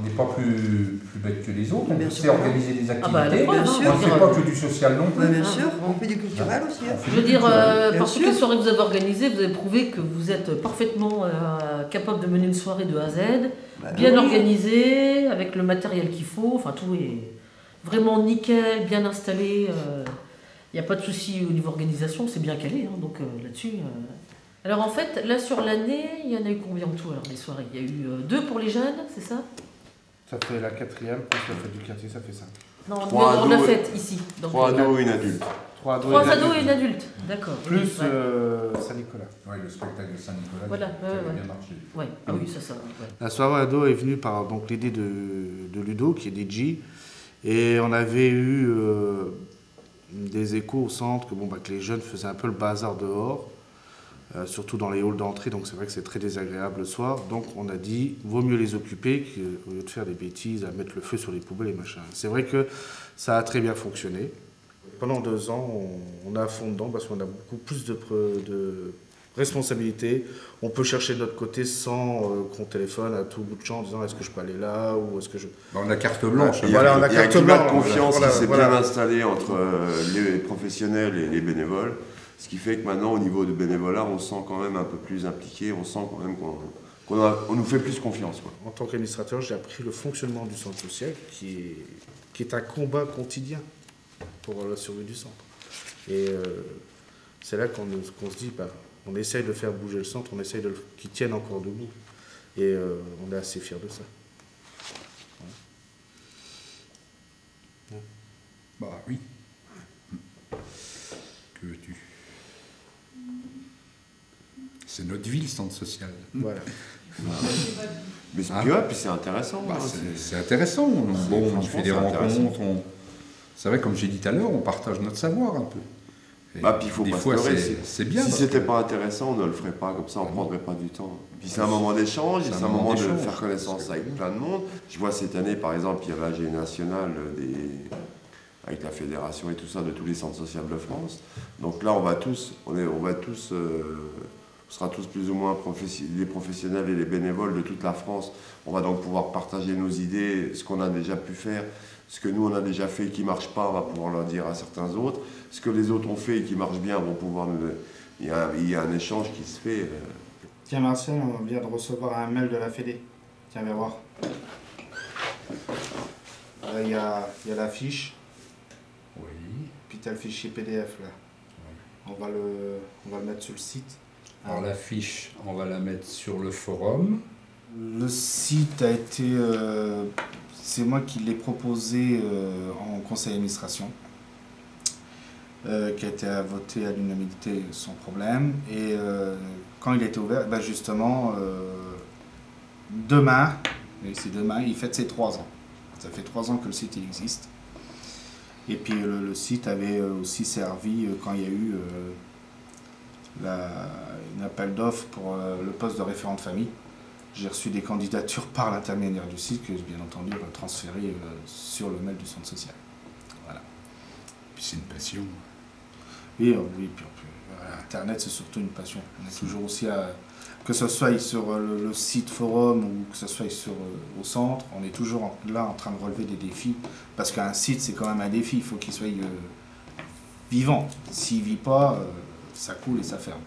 n'est pas plus bête que les autres, on Bien sait sûr. organiser des activités, bien on sûr. ne fait pas que du social non plus. Bien sûr, on fait du culturel aussi. Hein. Je veux dire, Bien par sûr. toutes les soirées que vous avez organisées, vous avez prouvé que vous êtes parfaitement capable de mener une soirée de A à Z, bien oui. organisée, avec le matériel qu'il faut, enfin tout est vraiment nickel, bien installé. Il n'y a pas de souci au niveau organisation, c'est bien calé, hein, donc là-dessus... Alors en fait, là sur l'année, il y en a eu combien en tout alors, les soirées? Il y a eu 2 pour les jeunes, c'est ça? Ça fait la 4e, plus la fête du quartier, ça fait 5. Non, Trois on l'a ados faite ici. Donc, 3 ados et une adulte. 3 ados 3 ados et une adulte, d'accord. Plus Ouais. Saint-Nicolas. Ouais, le spectacle de Saint-Nicolas Voilà, qui avait bien marché. Ouais. Ah oui, ça. Ouais. La soirée ado est venue par l'idée de Ludo, qui est DJ. Et on avait eu des échos au centre que les jeunes faisaient un peu le bazar dehors. Surtout dans les halls d'entrée, donc c'est vrai que c'est très désagréable le soir. Donc on a dit, vaut mieux les occuper qu'au lieu de faire des bêtises, à mettre le feu sur les poubelles et machin. C'est vrai que ça a très bien fonctionné. Pendant 2 ans, on est à fond dedans parce qu'on a beaucoup plus de responsabilités. On peut chercher de notre côté sans qu'on téléphone à tout bout de champ en disant est-ce que je peux aller là ou est-ce que je... On a carte blanche. Il y a un climat de confiance Voilà, qui s'est voilà. bien installé entre les professionnels et les bénévoles. Ce qui fait que maintenant, au niveau du bénévolat, on se sent quand même un peu plus impliqué, on sent quand même qu'on nous fait plus confiance, quoi. En tant qu'administrateur, j'ai appris le fonctionnement du centre social, qui est un combat quotidien pour la survie du centre. Et c'est là qu'on se dit, on essaye de faire bouger le centre, on essaye qu'il tienne encore debout. Et on est assez fiers de ça. Ouais. Bah oui. Que veux-tu? C'est notre ville, centre social. Voilà. Mais c'est puis c'est intéressant. Bah, hein, c'est intéressant. On fait des rencontres. C'est vrai, comme j'ai dit tout à l'heure, on partage notre savoir un peu. Et puis il faut des pas fois, se leurrer. c'est bien. Si parce c'était que- pas intéressant, on ne le ferait pas. Comme ça, on ne prendrait pas du temps. Puis c'est un moment d'échange, c'est un moment de d'échange. faire connaissance avec plein de monde. Je vois cette année, par exemple, il y a l'AG national avec la fédération et tout ça, de tous les centres sociaux de France. Donc là, on sera tous plus ou moins les professionnels et les bénévoles de toute la France. On va donc pouvoir partager nos idées, ce qu'on a déjà pu faire, ce que nous on a déjà fait et qui ne marche pas, on va pouvoir le dire à certains autres. Ce que les autres ont fait et qui marche bien, vont pouvoir nous... Il y a un échange qui se fait. Tiens Marcel, on vient de recevoir un mail de la Fédé. Tiens, viens voir. Il y a l'affiche, Oui. puis tu as le fichier PDF là. On va le mettre sur le site. Alors la fiche, on va la mettre sur le forum. Le site a été... c'est moi qui l'ai proposé en conseil d'administration, qui a été voté à l'unanimité sans problème. Et quand il a été ouvert, justement, demain, il fête ses 3 ans. Ça fait 3 ans que le site il existe. Et puis le site avait aussi servi quand il y a eu un appel d'offres pour le poste de référent de famille. J'ai reçu des candidatures par l'intermédiaire du site que j'ai bien entendu transférer sur le mail du centre social. Voilà. Puis c'est une passion. Et oui, puis Internet c'est surtout une passion. On est toujours aussi que ce soit sur le site forum ou que ce soit au centre, on est toujours là en train de relever des défis. Parce qu'un site c'est quand même un défi, il faut qu'il soit vivant. S'il ne vit pas, ça coule et ça ferme.